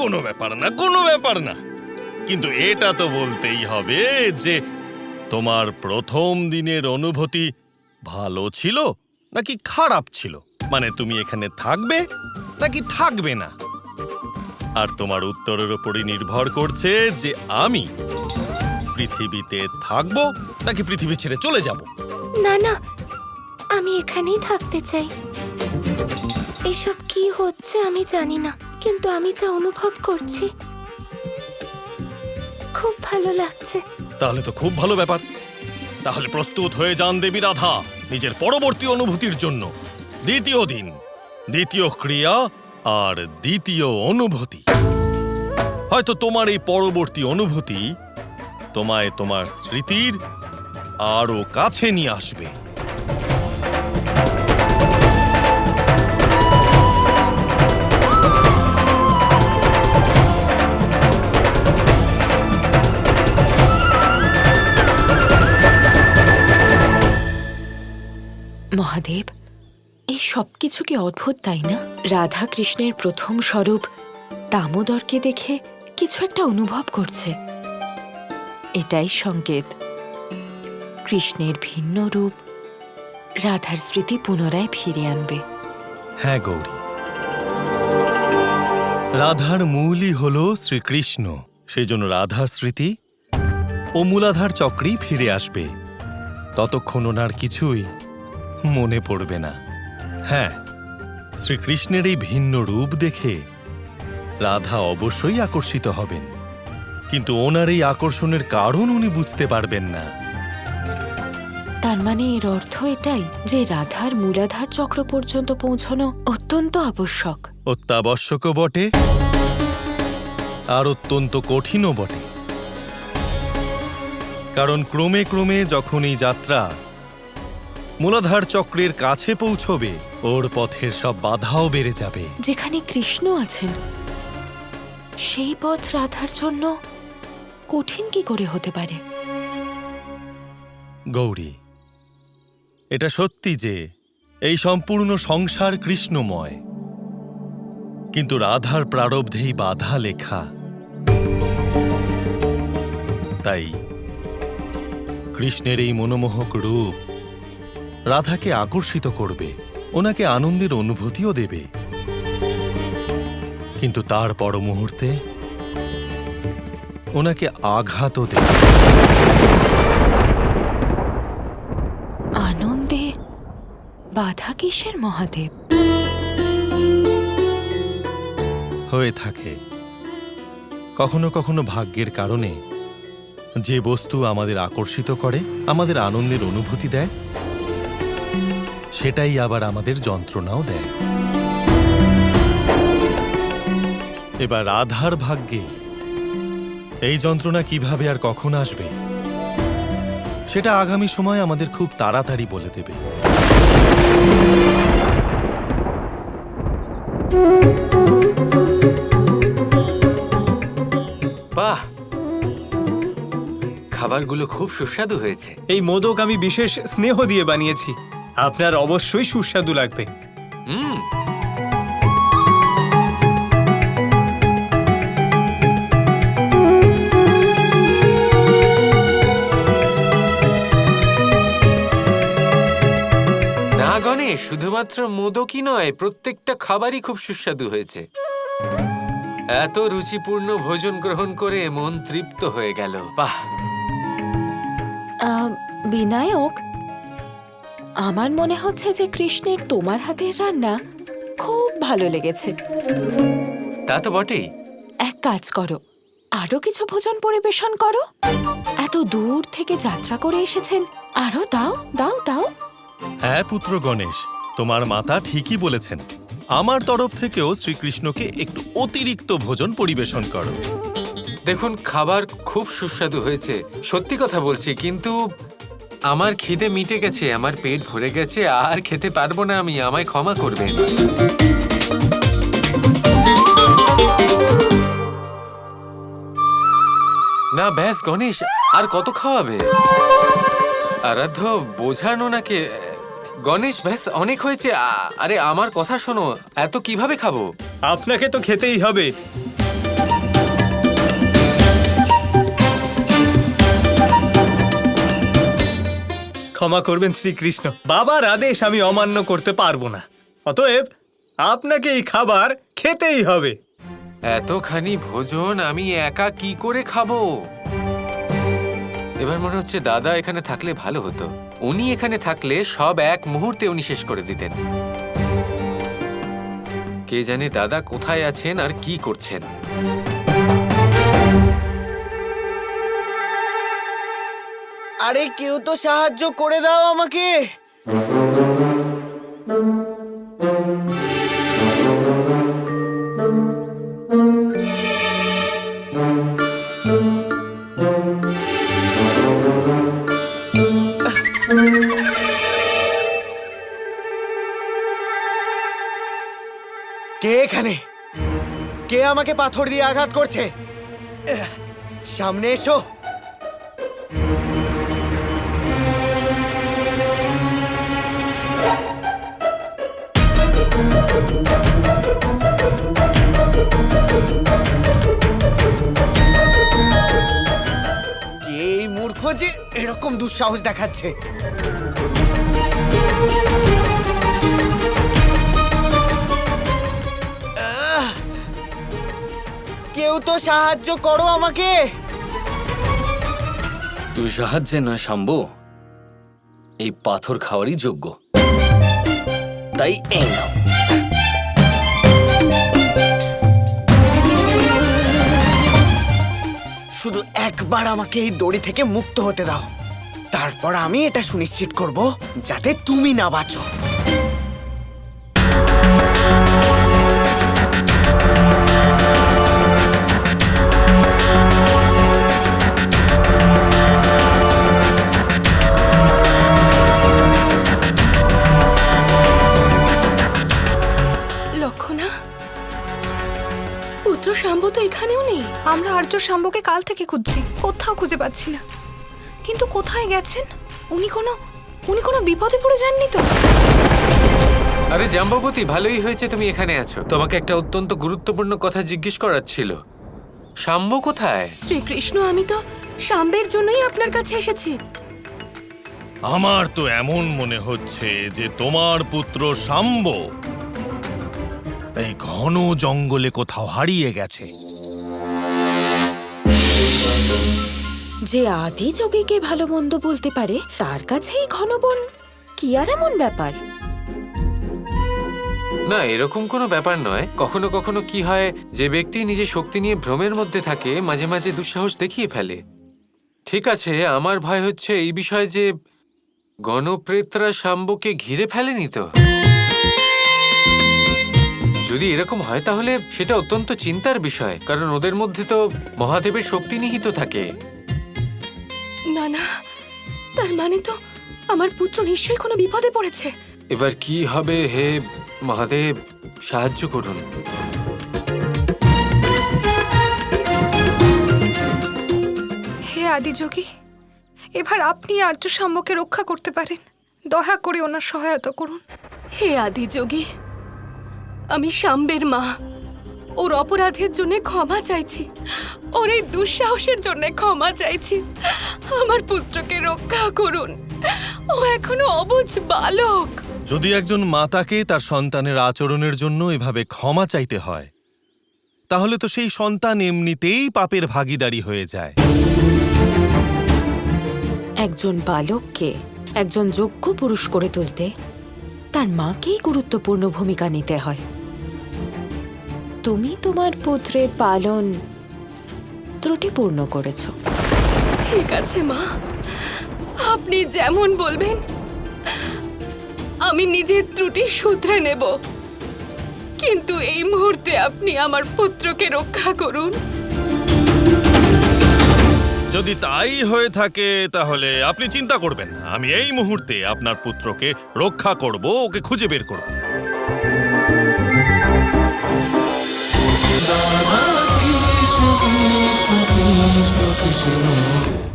কোনো ব্যাপার না, কোনো ব্যাপার না। কিন্তু এটা তো বলতেই হবে যে তোমার প্রথম দিনের অনুভূতি ভালো ছিল নাকি খারাপ ছিল, মানে তুমি এখানে থাকবে নাকি থাকবে না। আর তোমার উত্তরের উপরই নির্ভর করছে যে আমি পৃথিবীতে থাকবো নাকি পৃথিবী ছেড়ে চলে যাব। না না, আমি এখানেই থাকতে চাই। এসব কি হচ্ছে আমি জানি না, কিন্তু আমি যা অনুভব করছি খুব ভালো লাগছে। তাহলে তো খুব ভালো ব্যাপার। তাহলে প্রস্তুত হয়ে যান দেবী রাধা নিজের পরবর্তী অনুভূতির জন্য। দ্বিতীয় দিন, দ্বিতীয় ক্রিয়া আর দ্বিতীয় অনুভূতি। হয়তো তোমার এই পরবর্তী অনুভূতি তোমায় তোমার স্মৃতির আরো কাছে নিয়ে আসবে। মহাদেব, এই সবকিছু কি অদ্ভুত, তাই না? রাধা কৃষ্ণের প্রথম স্বরূপ দামোদরকে দেখে কিছু একটা অনুভব করছে। এটাই সংকেত কৃষ্ণের ভিন্ন রূপ রাধার স্মৃতি পুনরায় ফিরে আনবে। হ্যাঁ গৌরী, রাধার মূলই হল শ্রীকৃষ্ণ। সেই জন্য রাধার স্মৃতি ও মূলাধার চক্রেই ফিরে আসবে। ততক্ষণ ওনার কিছুই মনে পড়বে না। হ্যাঁ, শ্রীকৃষ্ণের এই ভিন্ন রূপ দেখে রাধা অবশ্যই আকর্ষিত হবেন, কিন্তু ওনার এই আকর্ষণের কারণ উনি বুঝতে পারবেন না। তার মানে এর অর্থ এটাই যে রাধার মূলাধার চক্র পর্যন্ত পৌঁছানো অত্যন্ত আবশ্যক। অত্যাবশ্যকও বটে আর অত্যন্ত কঠিনও বটে, কারণ ক্রমে ক্রমে যখন এই যাত্রা মূলাধার চক্রের কাছে পৌঁছবে, ওর পথের সব বাধাও বেড়ে যাবে। যেখানে কৃষ্ণ আছেন সেই পথ রাধার জন্য কঠিন কি করে হতে পারে? গৌরী, এটা সত্যি যে এই সম্পূর্ণ সংসার কৃষ্ণময়, কিন্তু রাধার প্রারব্ধেই বাধা লেখা। তাই কৃষ্ণের এই মনোমোহক রূপ রাধাকে আকর্ষিত করবে, ওনাকে আনন্দের অনুভূতিও দেবে, কিন্তু তার পর মুহূর্তে ওনাকে আঘাতও দেবে। আনন্দে বাধা কিসের মহাদেব? হয়ে থাকে কখনো কখনো ভাগ্যের কারণে। যে বস্তু আমাদের আকর্ষিত করে, আমাদের আনন্দের অনুভূতি দেয়, সেটাই আবার আমাদের যন্ত্রণাও দেয়। এবার রাধার ভাগ্যে এই যন্ত্রণা কিভাবে আর কখন আসবে, সেটা আগামী সময় আমাদের খুব তাড়াতাড়ি বলে দেবে। বাহ, খাবারগুলো খুব সুস্বাদু হয়েছে। এই মোদক আমি বিশেষ স্নেহ দিয়ে বানিয়েছি, আপনার অবশ্যই সুস্বাদু লাগবে। না গণেশ, শুধুমাত্র মোদকই নয়, প্রত্যেকটা খাবারই খুব সুস্বাদু হয়েছে। এত রুচিপূর্ণ ভোজন গ্রহণ করে মন তৃপ্ত হয়ে গেল। বাহ! বিনায়ক, আমার মনে হচ্ছে যে কৃষ্ণের তোমার হাতের রান্না খুব ভালো লেগেছে। তা তো বটেই। এক কাজ করো, আরো কিছু ভোজন পরিবেশন করো। এত দূর থেকে যাত্রা করে এসেছেন, আরো দাও দাও দাও। হ্যাঁ পুত্র গণেশ, তোমার মাতা ঠিকই বলেছেন। আমার তরফ থেকেও শ্রীকৃষ্ণকে একটু অতিরিক্ত ভোজন পরিবেশন করো। দেখুন, খাবার খুব সুস্বাদু হয়েছে, সত্যি কথা বলছি, কিন্তু আমার খিদে মিটে গেছে, আমার পেট ভরে গেছে, আর খেতে পারবো না আমি, আমায় ক্ষমা করবেন। না ব্যাস গণেশ, আর কত খাওয়াবে? আরাধ্য, বোঝান ওনাকে। গণেশ, ব্যাস অনেক হয়েছে। আরে আমার কথা শোনো, এত কিভাবে খাবো? আপনাকে তো খেতেই হবে। ক্ষমা করবেন শ্রীকৃষ্ণ, বাবার আদেশ আমি অমান্য করতে পারবো না। অতএব আপনাকে এই খাবার খেতেই হবে। এতখানি ভোজন আমি একা কি করে খাবো? এবার মনে হচ্ছে দাদা এখানে থাকলে ভালো হতো। উনি এখানে থাকলে সব এক মুহূর্তে উনি শেষ করে দিতেন। কে জানে দাদা কোথায় আছেন আর কি করছেন। আরে কেউ তো সাহায্য করে দাও আমাকে। কে এখানে? কে আমাকে পাথর দিয়ে আঘাত করছে? সামনে এসো। কে এই মূর্খ যে এরকম দুঃসাহস দেখাচ্ছে? কেউ তো সাহায্য করো আমাকে। তুই সাহায্যে নয় শাম্বু, এই পাথর খাওয়ারই যোগ্য। তাই এই নাও। শুধু একবার আমাকে এই দড়ি থেকে মুক্ত হতে দাও, তারপর আমি এটা সুনিশ্চিত করব যাতে তুমি না বাঁচো। লক্ষণা, পুত্র শাম্ব তো এখানেও নেই। আমরা আর্য শাম্বকে কাল থেকে খুঁজছি, কোথাও খুঁজে পাচ্ছি না। কিন্তু কোথায় গেছেন? উনি কোনো বিপদে পড়ে যাননি তো? আরে জাম্ববতী, ভালোই হয়েছে তুমি এখানে আছো। তোমাকে একটা অত্যন্ত গুরুত্বপূর্ণ কথা জিজ্ঞেস করার ছিল। শাম্ব কোথায়? শ্রীকৃষ্ণ, আমি তো শাম্বের জন্যই আপনার কাছে এসেছি। আমার তো এমন মনে হচ্ছে যে তোমার পুত্র শাম্ব এই ঘন জঙ্গলে কোথাও হারিয়ে গেছে। যে আদি যোগীকে ভালো মন্দ বলতে পারে তার কাছেই ঘন বন কি আর এমন ব্যাপার? না, এরকম কোনো ব্যাপার নয়। কখনো কখনো কি হয়, যে ব্যক্তি নিজে শক্তি নিয়ে ভ্রমের মধ্যে থাকে মাঝে মাঝে দুঃসাহস দেখিয়ে ফেলে। ঠিক আছে, আমার ভয় হচ্ছে এই বিষয়ে যে গণপ্রেতরা শাম্বকে ঘিরে ফেলেনি তো। যদি এরকম হয় তাহলে সেটা অত্যন্ত চিন্তার বিষয়, কারণ ওদের মধ্যে তো মহাদেবের শক্তি নিহিত থাকে। না না, তার মানে তো আমার পুত্র নিশ্চয়ই কোনো বিপদে পড়েছে। এবার কি হবে? হে মহাদেব, সাহায্য করুন। হে আদিযোগী, এবার আপনি আর্য শাম্বকে রক্ষা করতে পারেন। দয়া করে ওনার সহায়তা করুন। হে আদি যোগী, আমি শাম্বের মা। ওর অপরাধের জন্য ক্ষমা চাইছি, ওর এই দুঃসাহসের জন্য ক্ষমা চাইছি। আমার পুত্রকে রক্ষা করুন, ও এখনো অবুঝ বালক। যদি একজন মাতাকে তার সন্তানের আচরণের জন্য এভাবে ক্ষমা চাইতে হয়, তাহলে তো সেই সন্তান এমনিতেই পাপের ভাগীদারি হয়ে যায়। একজন বালককে একজন যোগ্য পুরুষ করে তুলতে তার মাকেই গুরুত্বপূর্ণ ভূমিকা নিতে হয়। তুমি তোমার পুত্রের পালন ত্রুটিপূর্ণ করেছ। ঠিক আছে মা, আপনি যেমন বলবেন আমি নিজের ত্রুটি শুধরে নেব, কিন্তু এই মুহূর্তে আপনি আমার পুত্রকে রক্ষা করুন। যদি তাই হয়ে থাকে তাহলে আপনি চিন্তা করবেন না, আমি এই মুহূর্তে আপনার পুত্রকে রক্ষা করব, ওকে খুঁজে বের করব। Krishna Krishna Krishna Krishna